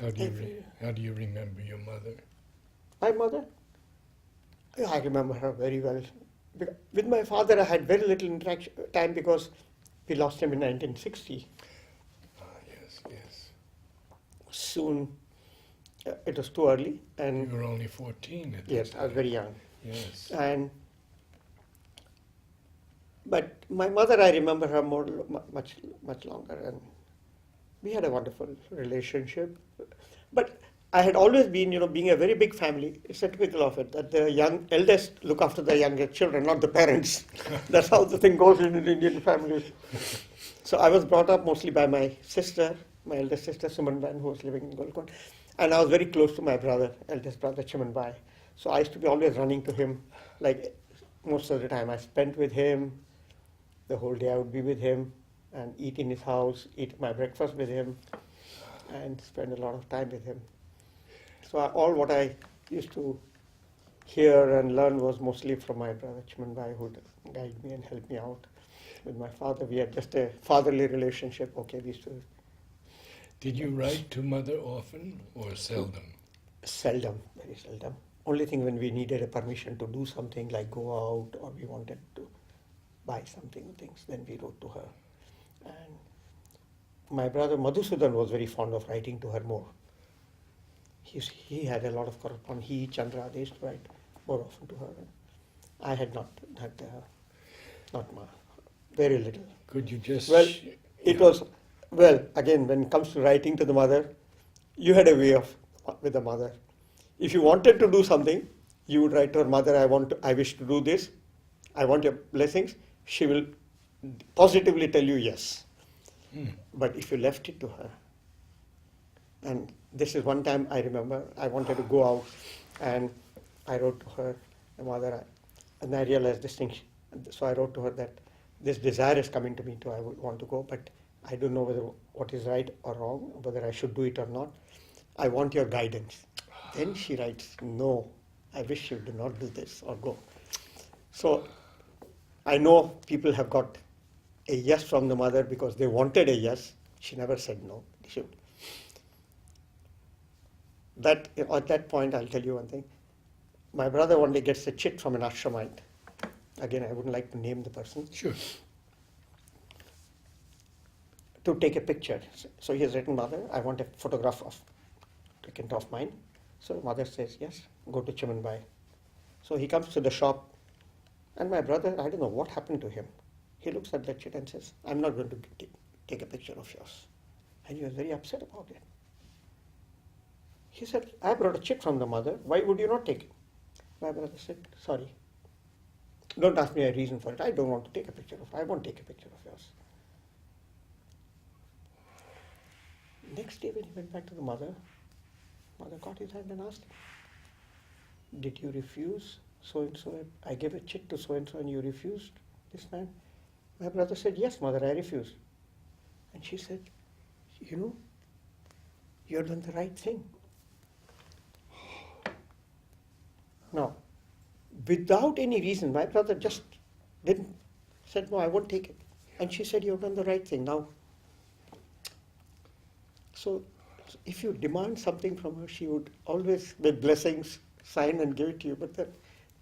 How do you remember your mother? My mother? I remember her very well. With my father, I had very little interaction time because we lost him in 1960. Yes. Soon, it was too early, and You were only 14 at that yes, time. I was very young. Yes. But my mother, I remember her much longer, and we had a wonderful relationship. But I had always been, being a very big family, it's a typical of it, that the eldest look after the younger children, not the parents. That's how the thing goes in Indian families. So I was brought up mostly by my sister, my eldest sister, Sumanban, who was living in Golconda. And I was very close to my brother, eldest brother, Chimanbai. So I used to be always running to him, like most of the time I spent with him. The whole day I would be with him and eat in his house, eat my breakfast with him, and spend a lot of time with him. So all what I used to hear and learn was mostly from my brother Chimanbai, who would guide me and help me out. With my father, we had just a fatherly relationship. Okay, we used to Did you write to mother often or seldom? seldom, very seldom. Only thing when we needed a permission to do something like go out or we wanted to buy something, things, then we wrote to her. And my brother Madhusudan was very fond of writing to her more. He had a lot of correspondence. He, Chandra, they used to write more often to her. I had not, not much, very little. Could you just... Well, it was, well, again, when it comes to writing to the mother, you had a way of, with the mother. If you wanted to do something, you would write to her, mother, I wish to do this. I want your blessings. She will positively tell you yes. But if you left it to her, and this is one time I remember, I wanted to go out and I wrote to her, mother, and I realized this thing. So I wrote to her that this desire is coming to me too, I would want to go, but I don't know whether what is right or wrong, whether I should do it or not. I want your guidance. Then she writes, no, I wish you do not do this or go. So I know people have got a yes from the mother because they wanted a yes. She never said no. She would. That, at that point, I'll tell you one thing. My brother one day gets a chit from an ashramite. Again, I wouldn't like to name the person. Sure. To take a picture. So he has written, mother, I want a photograph taken of mine. So mother says, yes, go to Chimanbai. So he comes to the shop, and my brother, I don't know what happened to him. He looks at that chit and says, I'm not going to take a picture of yours. And he was very upset about it. He said, I brought a chit from the mother. Why would you not take it? My brother said, sorry. Don't ask me a reason for it. I don't want to take a picture of it. I won't take a picture of yours. Next day when he went back to the mother caught his hand and asked him, did you refuse so-and-so? I gave a chit to so-and-so and you refused this man? My brother said, yes, mother, I refused. And she said, you know, you've done the right thing. Now, without any reason, my brother just said, no, I won't take it. And she said, you've done the right thing. Now, so if you demand something from her, she would always, with blessings, sign and give it to you. But then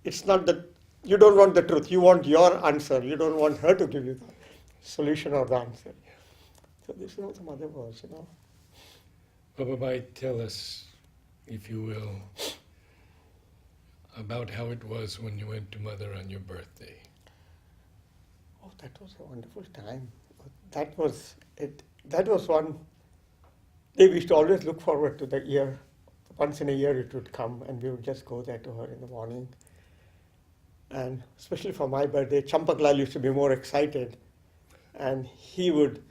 it's not that you don't want the truth. You want your answer. You don't want her to give you the solution or the answer. So this is how the mother was, you know. Bababhai, tell us, if you will, about how it was when you went to mother on your birthday. Oh, that was a wonderful time. That was it. That was one. We used to always look forward to the year. Once in a year it would come and we would just go there to her in the morning. And especially for my birthday, Champaklal used to be more excited. And he would,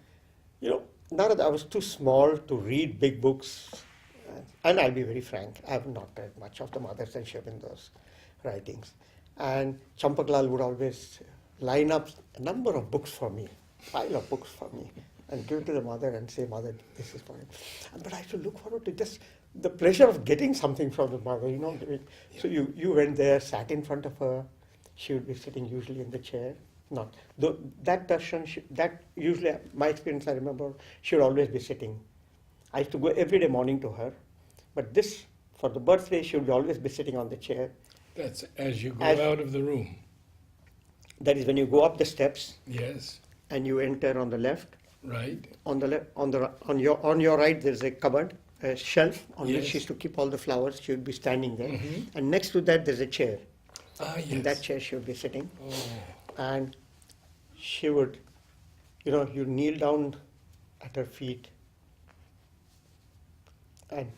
you know, Narad, I was too small to read big books. And I'll be very frank, I have not read much of the Mothers and Aurobindo writings. And Champaklal would always line up a number of books for me, pile of books for me, and give it to the mother and say, mother, this is for it. But I used to look forward to just the pleasure of getting something from the mother, you know. So you went there, sat in front of her. She would be sitting usually in the chair. Not that person. That usually, my experience, I remember, she would always be sitting. I used to go every day morning to her, but this for the birthday, she would always be sitting on the chair. That's as you go out of the room. That is when you go up the steps. Yes. And you enter on the left. Right. On the left, on your right, there's a cupboard, a shelf on Yes. which she used to keep all the flowers. She would be standing there, Mm-hmm. and next to that, there's a chair. Yes. In that chair, she would be sitting. Oh. And she would, you know, you kneel down at her feet and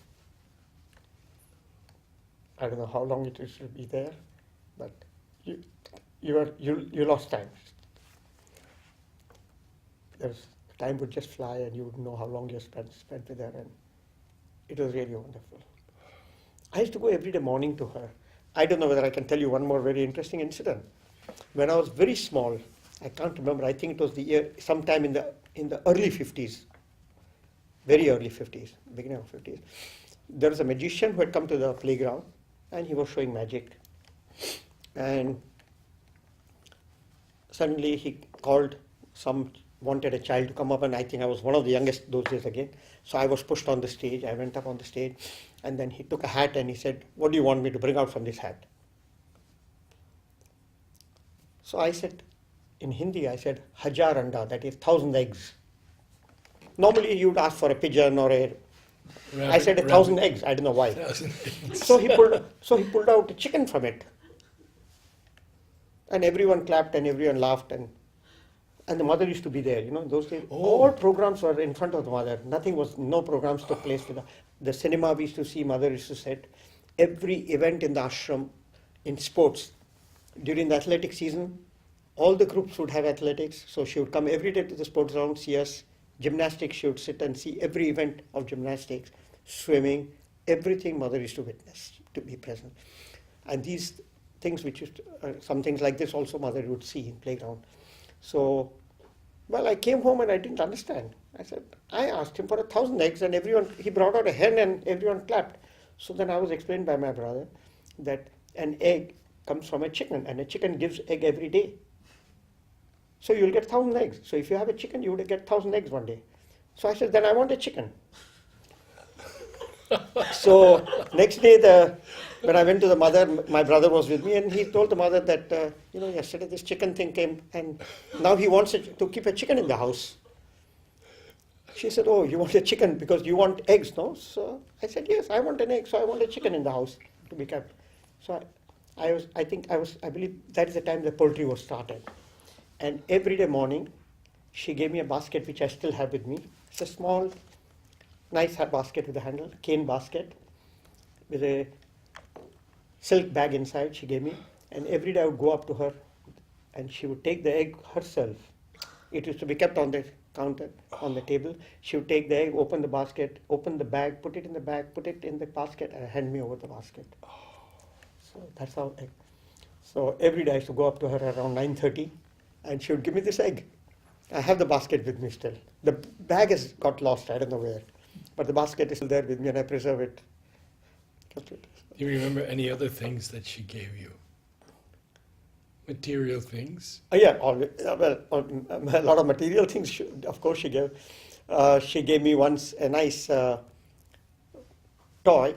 I don't know how long it is to be there, but you lost time. Time would just fly and you would know how long you spent with her, and it was really wonderful. I used to go every day morning to her. I don't know whether I can tell you one more very interesting incident. When I was very small, I can't remember, I think it was the year, sometime in the early 50s, very early 50s, beginning of 50s, there was a magician who had come to the playground and he was showing magic. And suddenly he called, wanted a child to come up, and I think I was one of the youngest those days again. So I was pushed on the stage. I went up on the stage, and then he took a hat and he said, "What do you want me to bring out from this hat?" So I said, in Hindi, I said, "Hajar anda," that is 1,000 eggs. Normally you would ask for a pigeon or a. I said 1,000 eggs. I don't know why. So he pulled out a chicken from it, and everyone clapped and everyone laughed, and the mother used to be there. You know, in those days, all programs were in front of the mother. No programs took place. The cinema we used to see, mother used to set. Every event in the ashram, in sports, during the athletic season, all the groups would have athletics. So she would come every day to the sports ground, see us. Gymnastics, she would sit and see every event of gymnastics, swimming, everything mother used to witness, to be present. And these things some things like this also mother would see in playground. So, well, I came home and I didn't understand. I asked him for 1,000 eggs, and he brought out a hen and everyone clapped. So then I was explained by my brother that an egg comes from a chicken, and a chicken gives egg every day. So you'll get 1,000 eggs. So if you have a chicken, you would get 1,000 eggs one day. So I said, then I want a chicken. So next day, when I went to the mother, my brother was with me, and he told the mother that, yesterday this chicken thing came, and now he wants to keep a chicken in the house. She said, "Oh, you want a chicken because you want eggs, no?" So I said, "Yes, I want an egg, so I want a chicken in the house to be kept." So I believe that is the time the poultry was started. And every day morning, she gave me a basket which I still have with me. It's a small, nice basket with a handle, cane basket, with a silk bag inside she gave me. And every day I would go up to her, and she would take the egg herself. It used to be kept on the counter, on the table. She would take the egg, open the basket, open the bag, put it in the bag, put it in the basket, and hand me over the basket. So that's how. So every day I used to go up to her around 9:30. And she would give me this egg. I have the basket with me still. The bag has got lost, I don't know where. But the basket is still there with me, and I preserve it. Do you remember any other things that she gave you? Material things? Yeah, a lot of material things, of course, she gave. She gave me once a nice toy.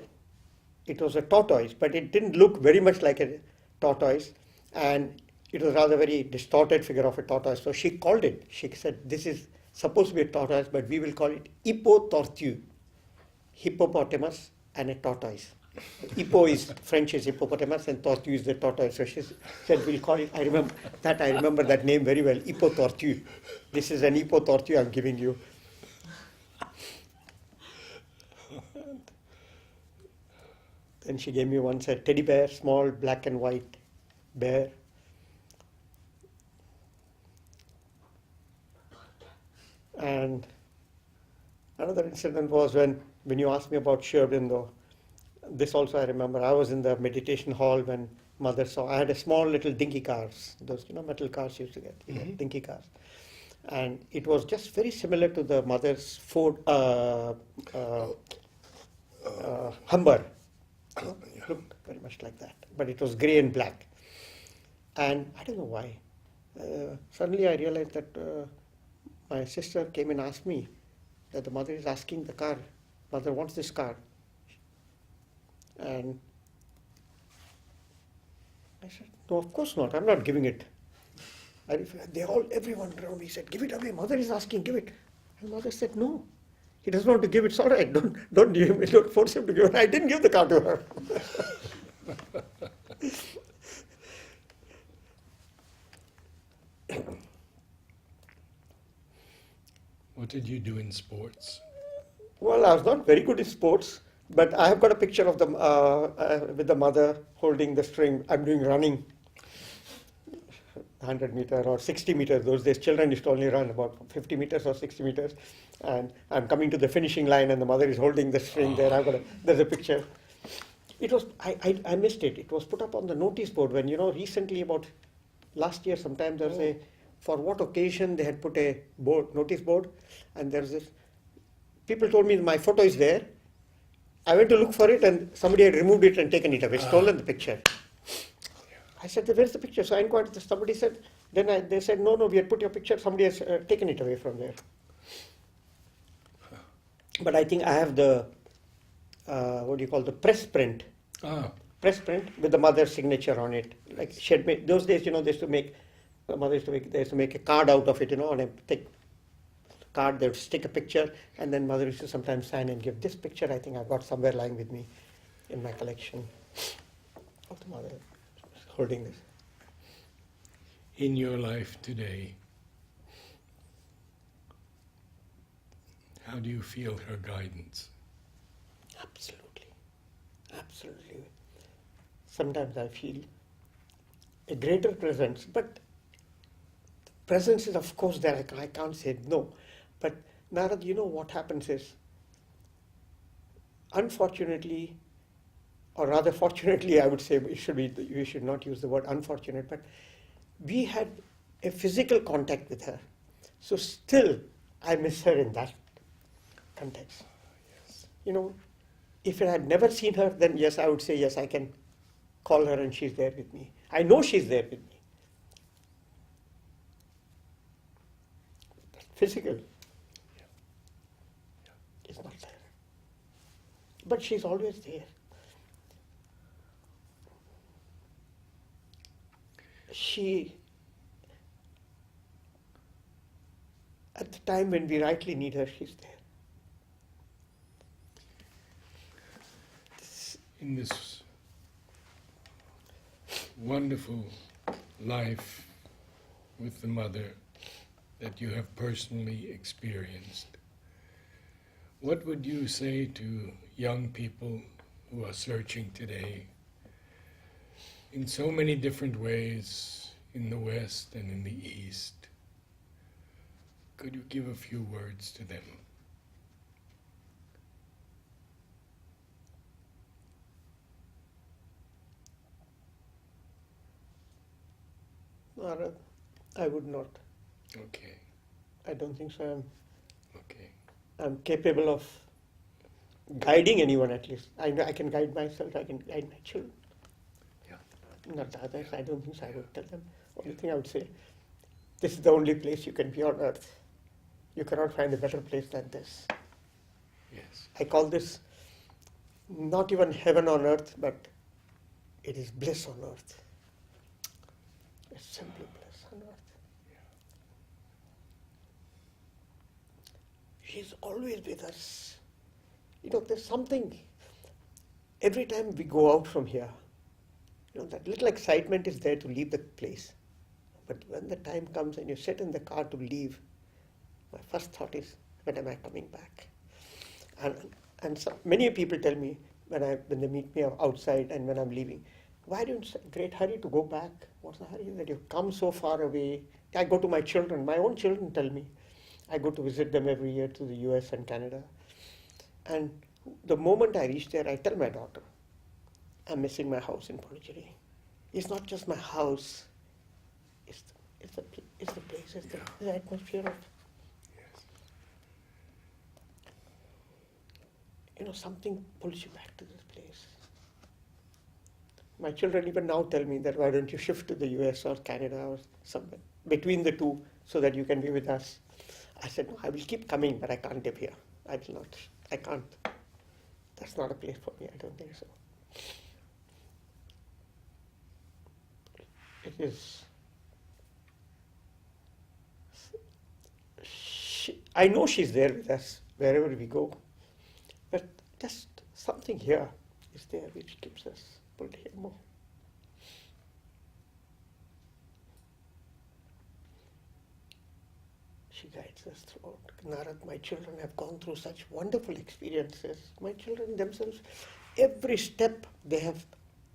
It was a tortoise, but it didn't look very much like a tortoise. And it was rather very distorted figure of a tortoise. So she called it. She said, "This is supposed to be a tortoise, but we will call it hippotortue." Hippopotamus and a tortoise. Hippo is French is hippopotamus, and tortue is the tortoise. So she said, "We'll call it." I remember that name very well. Hippotortue. This is an hippotortue I'm giving you. Then she gave me once a teddy bear, small black and white bear. And another incident was when you asked me about Aurobindo. This also I remember. I was in the meditation hall when mother saw. I had a small little dinky cars, those metal cars you used to get, dinky cars, and it was just very similar to the mother's Ford Humber. It looked very much like that, but it was grey and black. And I don't know why. Suddenly I realized that. My sister came and asked me that the mother is asking the car, "Mother wants this car." And I said, "No, of course not. I'm not giving it." Everyone around me said, "Give it away. Mother is asking, give it." And mother said, "No, he doesn't want to give it. It's all right. Don't give him. Don't force him to give it." I didn't give the car to her. What did you do in sports? Well, I was not very good in sports, but I have got a picture of them with the mother holding the string. I'm doing running, 100 meter or 60 meters. Those days, children used to only run about 50 meters or 60 meters, and I'm coming to the finishing line, and the mother is holding the string there. There's a picture. It was I missed it. It was put up on the notice board when recently about last year sometime there's a. For what occasion they had put a notice board, and there's this. People told me my photo is there. I went to look for it, and somebody had removed it and taken it away, stolen the picture. I said, where's the picture? So I inquired, somebody said, they said, no, we had put your picture, somebody has taken it away from there. But I think I have the, what do you call, the press print. Ah, Press print with the mother's signature on it. Like she had made, those days, they used to make, the mother used to make, they used to make a card out of it, on a thick card, they would stick a picture, and then mother used to sometimes sign and give this picture. I think I've got somewhere lying with me in my collection of the mother holding this. in your life today, how do you feel her guidance? Absolutely. Absolutely. Sometimes I feel a greater presence, but the presence is of course there. I can't say no. But Narad, what happens is, unfortunately, or rather fortunately, I would say we should not use the word unfortunate, but we had a physical contact with her. So still, I miss her in that context. Yes. If I had never seen her, then yes, I would say yes, I can call her and she's there with me. I know she's there with me. But physical is not there. But she's always there. She, at the time when we rightly need her, she's there. In this wonderful life with the mother that you have personally experienced, what would you say to young people who are searching today in so many different ways in the West and in the East? Could you give a few words to them? Or, I would not. Okay, I don't think so. okay. I'm capable of guiding anyone at least. I know I can guide myself, I can guide my children. Yeah. Not the others, I don't think so. I would tell them. Only thing I would say, this is the only place you can be on earth. You cannot find a better place than this. Yes. I call this not even heaven on earth, but it is bliss on earth. It's simply bliss on earth. She's always with us. There's something, every time we go out from here, that little excitement is there to leave the place. But when the time comes and you sit in the car to leave, my first thought is, when am I coming back? And so many people tell me when they meet me outside and when I'm leaving, why do you in great hurry to go back? What's the hurry that you've come so far away? I go to my children. My own children tell me. I go to visit them every year to the US and Canada. And the moment I reach there, I tell my daughter, I'm missing my house in Pondicherry. It's not just my house. It's the place, it's the atmosphere of, something pulls you back to this place. My children even now tell me that why don't you shift to the US or Canada or somewhere between the two so that you can be with us. I said, no, I will keep coming, but I can't live here. I will not. I can't. That's not a place for me. I don't think so. It is. I know she's there with us wherever we go, but just something here is there which keeps us pulled here more. She guides us throughout. Narad, my children have gone through such wonderful experiences. My children themselves, every step they have,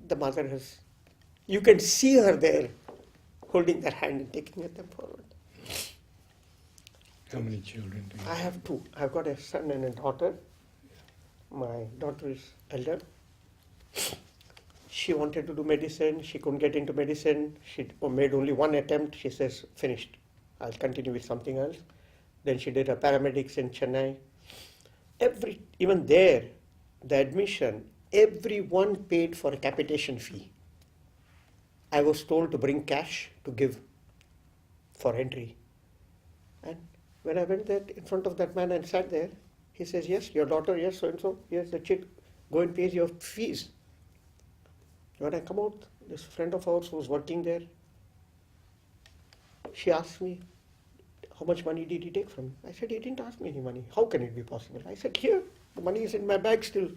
the mother has, you can see her there holding their hand and taking them forward. How many children do you I have two. I've got a son and a daughter. My daughter is elder. She wanted to do medicine. She couldn't get into medicine. She made only one attempt. She says, finished. I'll continue with something else. Then she did her paramedics in Chennai. Even there, the admission, everyone paid for a capitation fee. I was told to bring cash to give for entry. And when I went there in front of that man and sat there, he says, yes, your daughter, yes, so and so, here's the check, go and pay your fees. When I come out, this friend of ours who was working there, she asked me, how much money did he take from me? I said, he didn't ask me any money. How can it be possible? I said, here, the money is in my bag still.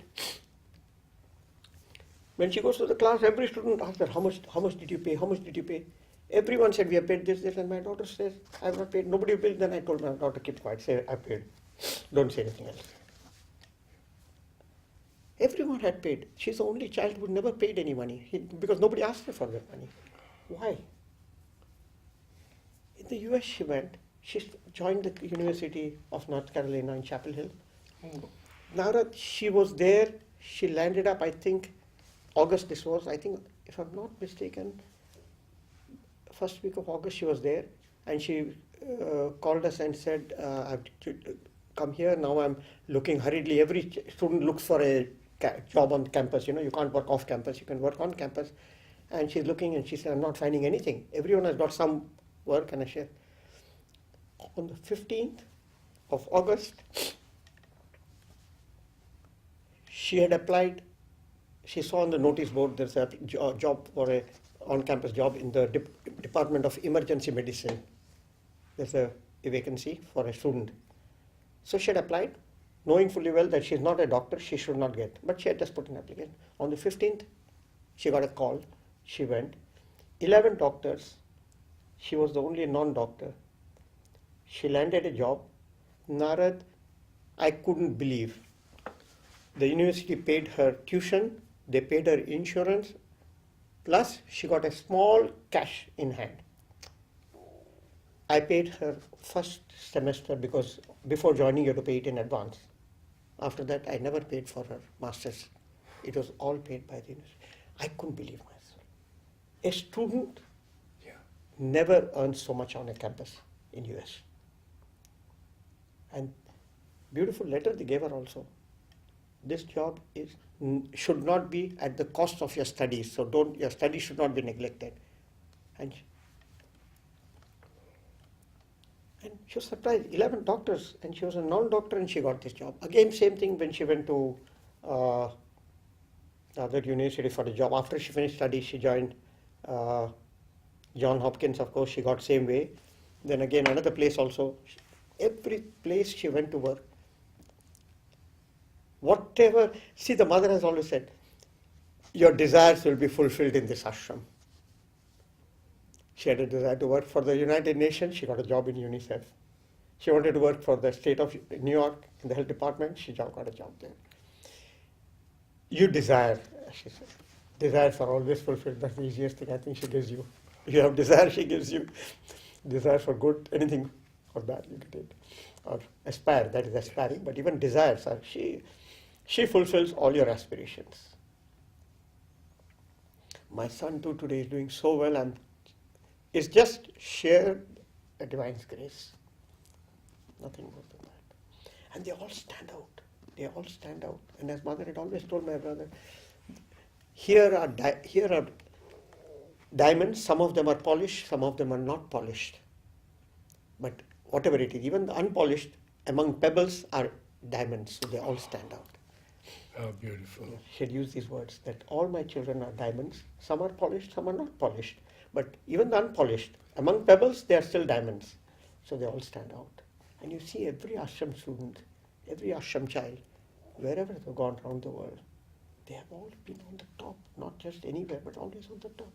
When she goes to the class, every student asks her, how much did you pay? How much did you pay? Everyone said, we have paid this, and my daughter says, I have not paid. Nobody paid. Then I told my daughter, keep quiet, say, I paid. Don't say anything else. Everyone had paid. She's the only child who never paid any money because nobody asked her for that money. Why? In the US she went. She joined the University of North Carolina in Chapel Hill. Narad, she was there. She landed up, I think, August this was. I think, if I'm not mistaken, first week of August she was there. And she called us and said, I have to come here. Now I'm looking hurriedly. Every student looks for a job on campus. You know, you can't work off campus. You can work on campus. And she's looking and she said, I'm not finding anything. Everyone has got some work. And I said, on the 15th of August, she had applied. She saw on the notice board there's a job for a on-campus job in the Department of Emergency Medicine. There's a vacancy for a student. So she had applied, knowing fully well that she's not a doctor, she should not get. But she had just put an application. On the 15th, she got a call. She went. 11 doctors. She was the only non-doctor. She landed a job. Narad, I couldn't believe. The university paid her tuition, they paid her insurance, plus she got a small cash in hand. I paid her first semester because before joining you have to pay it in advance. After that, I never paid for her master's. It was all paid by the university. I couldn't believe myself. A student never earns so much on a campus in US. And beautiful letter they gave her also. This job should not be at the cost of your studies. So your studies should not be neglected. And she was surprised. 11 doctors, and she was a non-doctor, and she got this job. Again, same thing when she went to the other university for the job. After she finished studies, she joined John Hopkins, of course. She got same way. Then again, another place also. Every place she went to work. Whatever, see, the mother has always said, your desires will be fulfilled in this ashram. She had a desire to work for the United Nations. She got a job in UNICEF. She wanted to work for the state of New York in the health department. She got a job there. You desire, she said. Desires are always fulfilled. That's the easiest thing I think she gives you. If you have desire, she gives you. Desire for good, anything or bad you get it. Or aspire, that is aspiring. But even desires, she fulfills all your aspirations. My son too today is doing so well. It's just sheer a divine's grace. Nothing more than that. And they all stand out. They all stand out. And as mother had always told my brother, here are diamonds. Some of them are polished, some of them are not polished. But whatever it is, even the unpolished among pebbles are diamonds. So they all stand out. How beautiful. She had used these words that all my children are diamonds. Some are polished, some are not polished. But even the unpolished, among pebbles, they are still diamonds. So they all stand out. And you see every ashram student, every ashram child, wherever they've gone around the world, they have all been on the top, not just anywhere, but always on the top.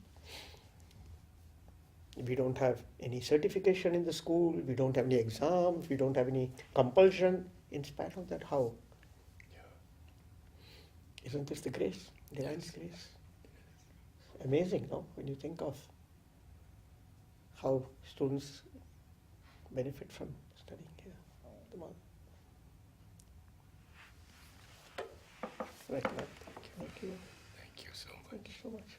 We don't have any certification in the school, we don't have any exams, we don't have any compulsion. In spite of that, how? Isn't this the grace, divine's grace? Amazing, no? When you think of how students benefit from studying here. Right, thank you. Thank you so much. Thank you so much.